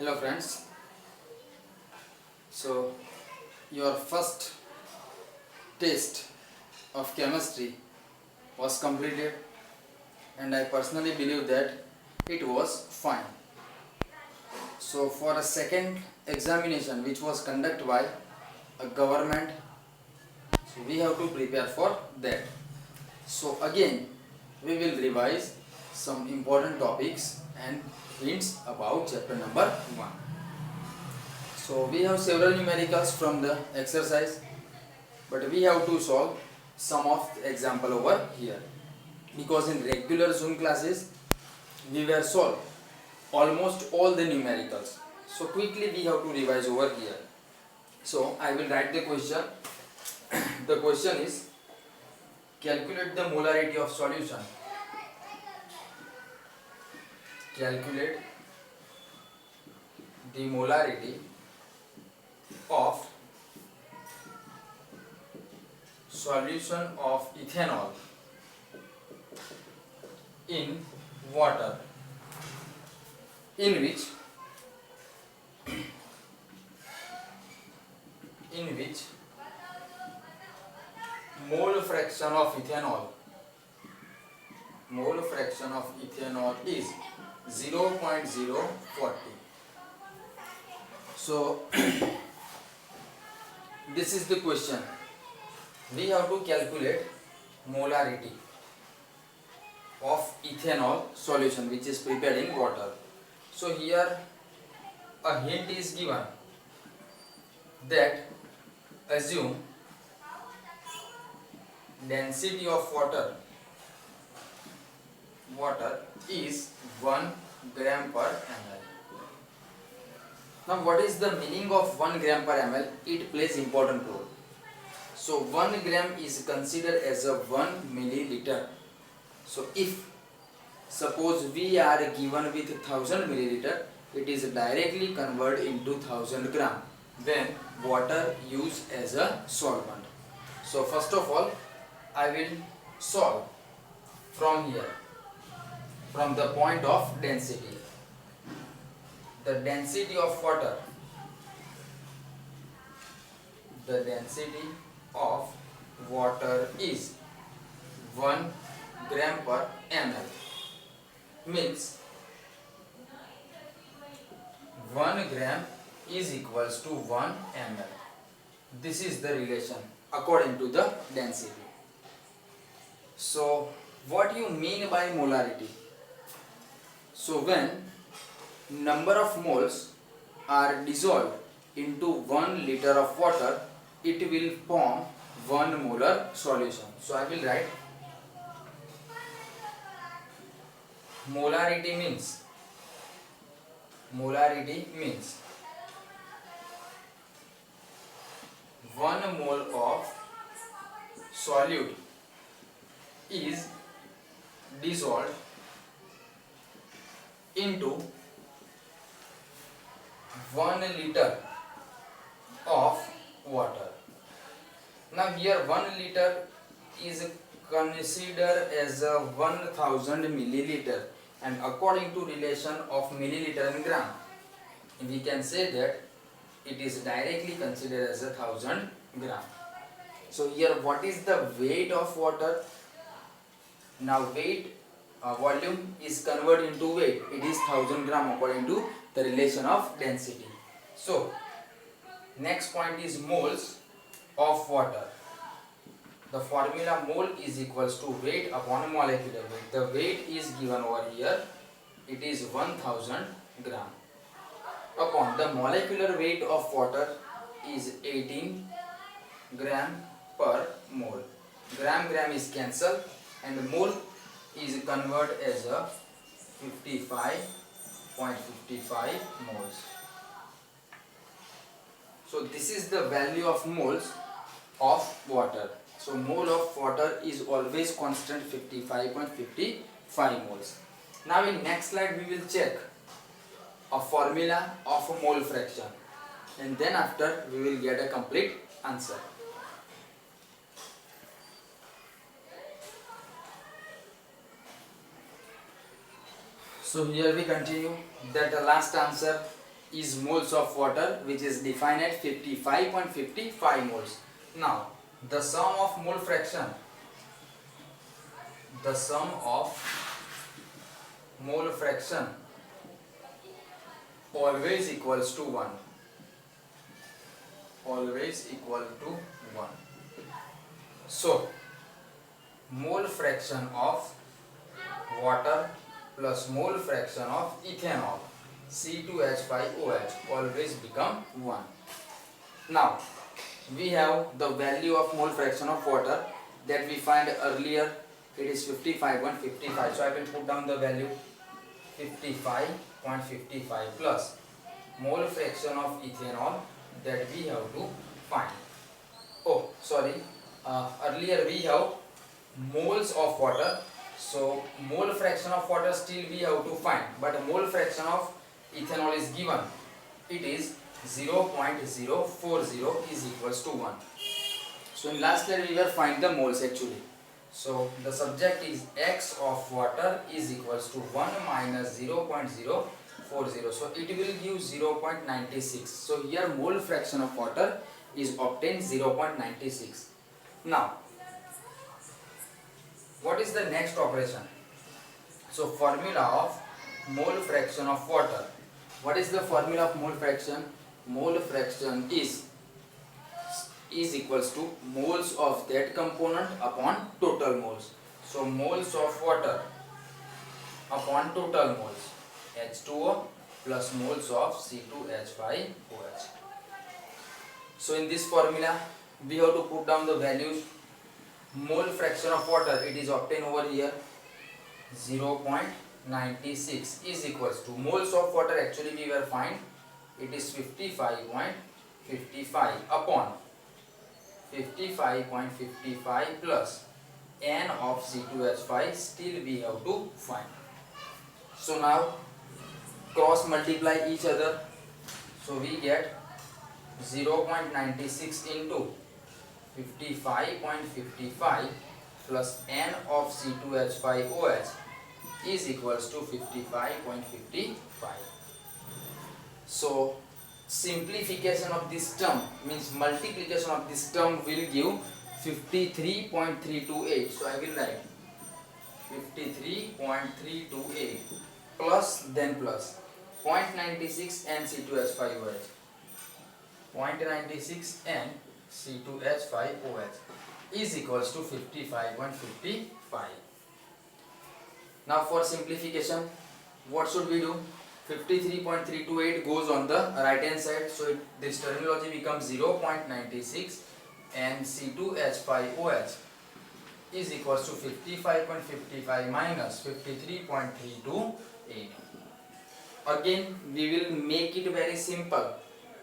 Hello friends, so your first test of chemistry was completed and I personally believe that it was fine. So for a second examination which was conducted by a government, so we have to prepare for that. So again we will revise some important topics and hints about chapter number 1. So we have several numericals from the exercise, but we have to solve some of the example over here, because in regular Zoom classes we were solved almost all the numericals. So quickly we have to revise over here. So I will write the question. The question is, calculate the molarity of solution. Calculate the molarity of solution of ethanol in water, in which mole fraction of ethanol is 0.040. So this is the question. We have to calculate molarity of ethanol solution which is prepared in water. So here a hint is given that assume density of water is 1 gram per ml. Now what is the meaning of 1 gram per ml? It plays important role. So 1 gram is considered as a 1 milliliter. So if suppose we are given with 1000 milliliter, it is directly converted into 1000 gram when water used as a solvent. So first of all I will solve from here, from the point of density. The density of water, is 1 gram per ml, means 1 gram is equals to 1 ml. This is the relation according to the density. So what you mean by molarity? So when number of moles are dissolved into 1 liter of water, it will form 1 molar solution. So I will write molarity means 1 mole of solute is dissolved into 1 liter of water. Now here 1 liter is considered as a 1000 milliliter, and according to relation of milliliter and gram, we can say that it is directly considered as a 1000 gram. So here what is the weight of water? Now weight volume is converted into weight. It is 1000 gram according to the relation of density. So next point is moles of water. The formula mole is equals to weight upon molecular weight. The weight is given over here. It is 1000 gram upon the molecular weight of water is 18 gram per mole. Gram is cancelled and mole is converted as a 55.55 moles. So this is the value of moles of water. So mole of water is always constant, 55.55 moles. Now in next slide we will check a formula of a mole fraction, and then after we will get a complete answer. So here we continue that the last answer is moles of water, which is defined at 55.55 moles. Now the sum of mole fraction, the sum of mole fraction always equals to 1, always equal to 1. So mole fraction of water plus mole fraction of ethanol C2H5OH always become 1. Now we have the value of mole fraction of water that we find earlier. It is 55.55. So I will put down the value 55.55 plus mole fraction of ethanol that we have to find. Oh, sorry. Earlier we have moles of water. So mole fraction of water still we have to find, but mole fraction of ethanol is given. It is 0.040 is equals to 1. So in last year we were find the moles actually. So the subject is x of water is equals to 1 minus 0.040. So it will give 0.96. So here mole fraction of water is obtained 0.96. Now what is the next operation? So formula of mole fraction of water. What is the formula of mole fraction? Mole fraction is equals to moles of that component upon total moles. So moles of water upon total moles, H2O plus moles of C2H5OH. So in this formula we have to put down the values. Mole fraction of water, it is obtained over here 0.96 is equals to moles of water, actually we were find it is 55.55 upon 55.55 plus N of C2H5 still we have to find. So now cross multiply each other. So we get 0.96 into 55.55 plus N of C2H5OH is equals to 55.55. So simplification of this term means multiplication of this term will give 53.328. So I will write 53.328 plus then plus 0.96 N C2H5OH, 0.96 N C2H5OH is equals to 55.55. Now for simplification, what should we do? 53.328 goes on the right hand side, so this terminology becomes 0.96 and C2H5OH is equals to 55.55 minus 53.328. Again we will make it very simple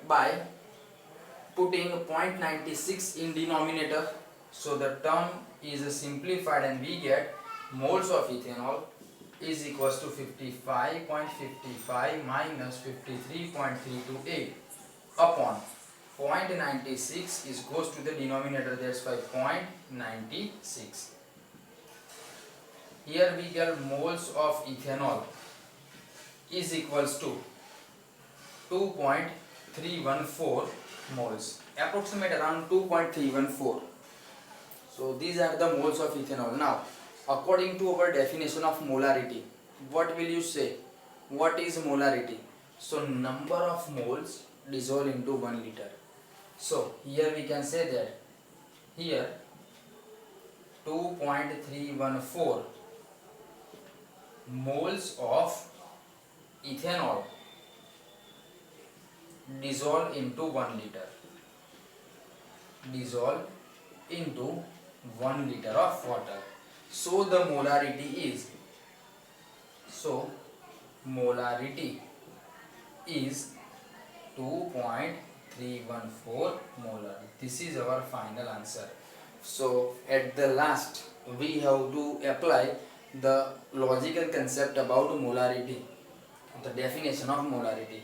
by putting 0.96 in denominator, so the term is simplified and we get moles of ethanol is equals to 55.55 minus 53.328 upon 0.96 is goes to the denominator, that's why 0.96. Here we get moles of ethanol is equals to 2.314 moles, approximate around 2.314. So these are the moles of ethanol. Now according to our definition of molarity, what will you say? What is molarity? So number of moles dissolved into 1 liter. So here we can say that here 2.314 moles of ethanol dissolved into 1 liter, dissolved into 1 liter of water. So the molarity is, is 2.314 molar. This is our final answer. So at the last we have to apply the logical concept about molarity, the definition of molarity.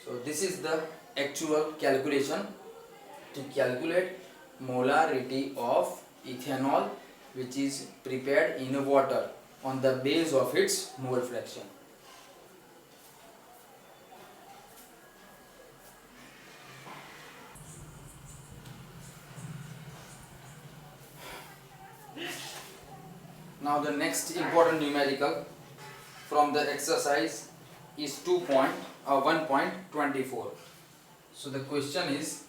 So this is the actual calculation to calculate molarity of ethanol which is prepared in water on the base of its mole fraction. the next important numerical from the exercise is 1.24. So the question is,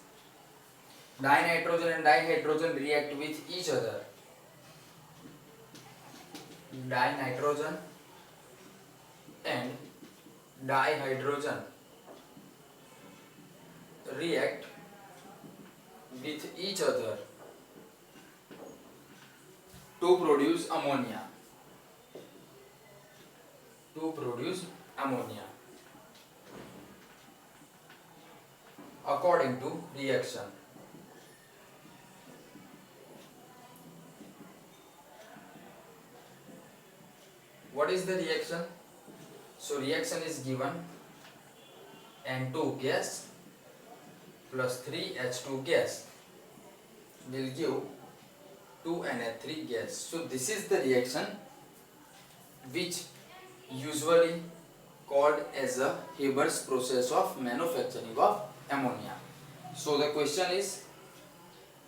dinitrogen and dihydrogen react with each other. Dinitrogen and dihydrogen react with each other to produce ammonia. According to reaction. What is the reaction? So reaction is given N2 gas plus 3H2 gas will give 2NH3 gas. So this is the reaction which usually called as a Haber's process of manufacturing of ammonia. So the question is,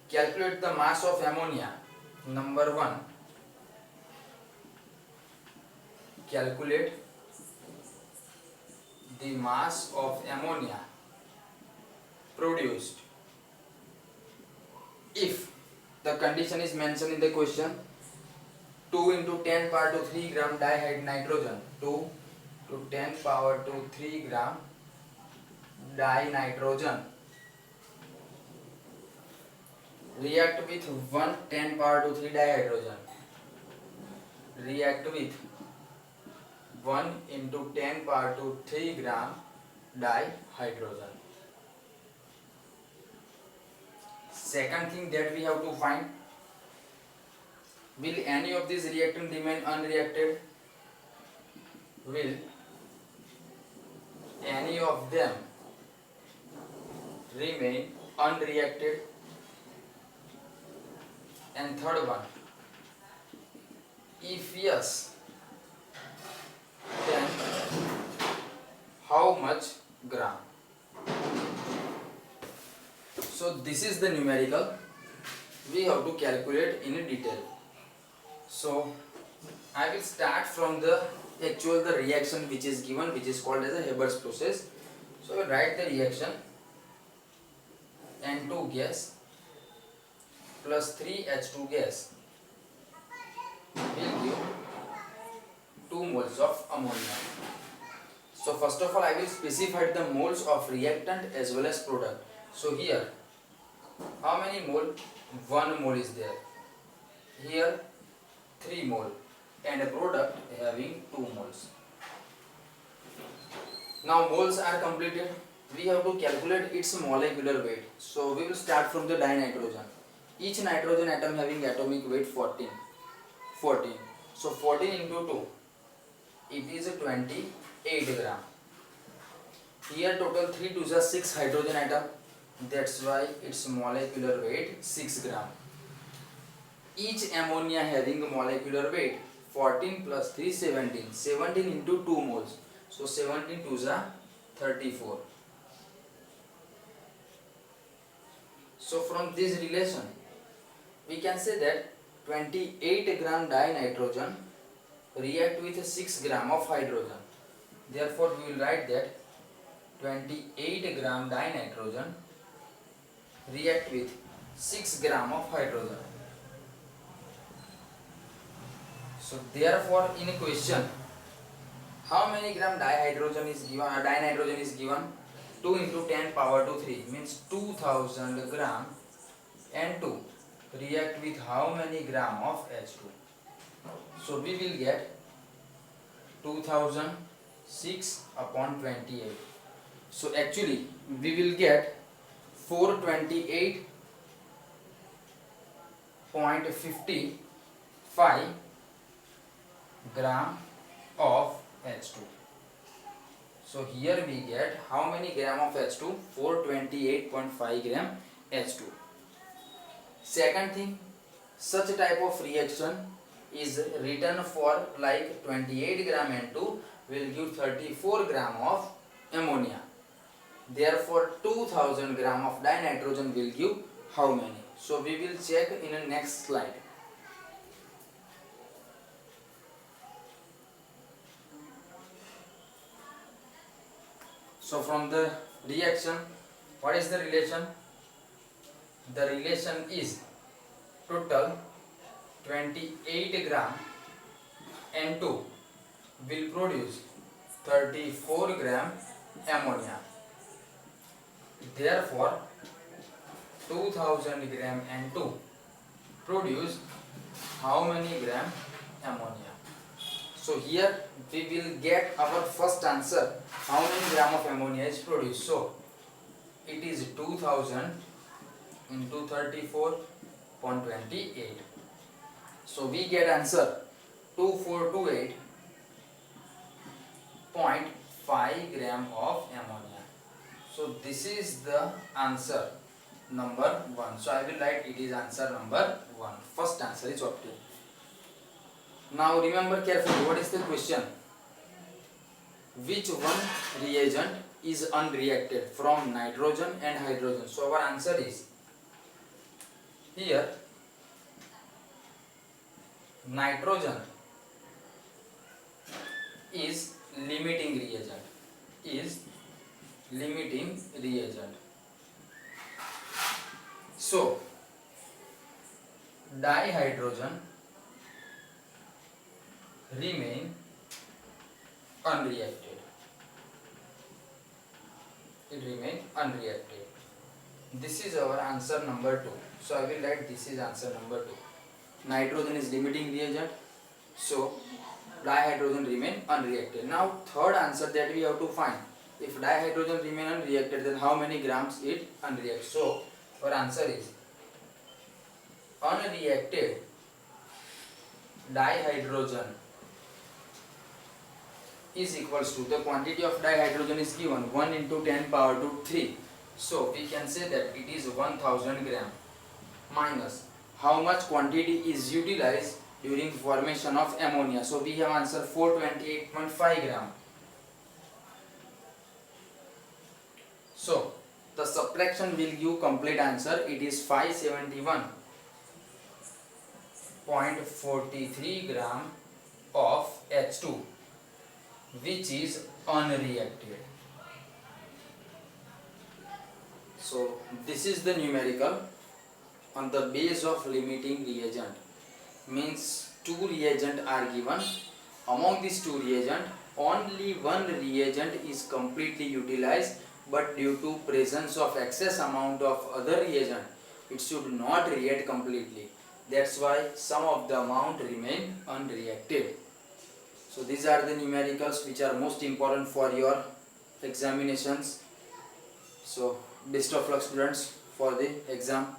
calculate the mass of ammonia. Number 1, calculate the mass of ammonia produced if the condition is mentioned in the question, 2 into 10 power to 3 gram dinitrogen, 2 to 10 power to 3 gram dinitrogen react with 1 10 power to 3 dihydrogen, react with 1 into 10 power to 3 gram dihydrogen. Second thing that we have to find, will any of these reactant remain unreacted? Will any of them remain unreacted? And third one, if yes, then how much gram? So this is the numerical we have to calculate in detail. So I will start from the reaction which is given, which is called as a Haber's process. So I will write the reaction. N2 gas plus 3H2 gas will give 2 moles of ammonia. So first of all I will specify the moles of reactant as well as product. So here, how many mole? 1 mole is there. Here 3 mole and a product having 2 moles. Now moles are completed. We have to calculate its molecular weight. So we will start from the dinitrogen. Each nitrogen atom having atomic weight 14. So 14 into 2, it is 28 gram. Here total 3 to the 6 hydrogen atom. That's why its molecular weight 6 gram. Each ammonia having a molecular weight 14 plus 3 17. 17 into 2 moles. So 17 to the 34. So from this relation we can say that 28 gram dinitrogen react with 6 gram of hydrogen. Therefore we will write that 28 gram dinitrogen react with 6 gram of hydrogen. So therefore in a question, how many gram dinitrogen is given? 2 into 10 power to 3 means 2000 gram N2 react with how many gram of H2? So we will get 2006 upon 28. So actually we will get 428.55 gram of H2. So here we get how many gram of H2? 428.5 gram H2. Second thing, such type of reaction is written for like 28 gram N2 will give 34 gram of ammonia. Therefore 2000 gram of dinitrogen will give how many? So we will check in the next slide. So from the reaction, what is the relation? The relation is total 28 gram N2 will produce 34 gram ammonia. Therefore 2000 gram N2 produce how many gram ammonia? So here we will get our first answer, how many gram of ammonia is produced. So it is 2000 into 34.28. So we get answer 2428.5 gram of ammonia. So this is the answer number 1. So I will write it is answer number 1. First answer is obtained. Now remember carefully, what is the question? Which one reagent is unreacted from nitrogen and hydrogen? So our answer is here nitrogen is limiting reagent. So dihydrogen remain unreacted. It remain unreacted. This is our answer number 2. So I will write this is answer number 2. Nitrogen is limiting reagent, so dihydrogen remain unreacted. Now third answer that we have to find, if dihydrogen remain unreacted, then how many grams it unreacts? So our answer is unreacted dihydrogen is equals to, the quantity of dihydrogen is given 1 into 10 power to 3. So we can say that it is 1000 gram minus how much quantity is utilized during formation of ammonia. So we have answer 428.5 gram. So the subtraction will give complete answer. It is 571.43 gram of H2 which is unreacted. So this is the numerical on the base of limiting reagent. Means two reagent are given. Among these two reagent, only one reagent is completely utilized, but due to presence of excess amount of other reagent, it should not react completely. That's why some of the amount remain unreacted. So these are the numericals which are most important for your examinations. So best of luck students for the exam.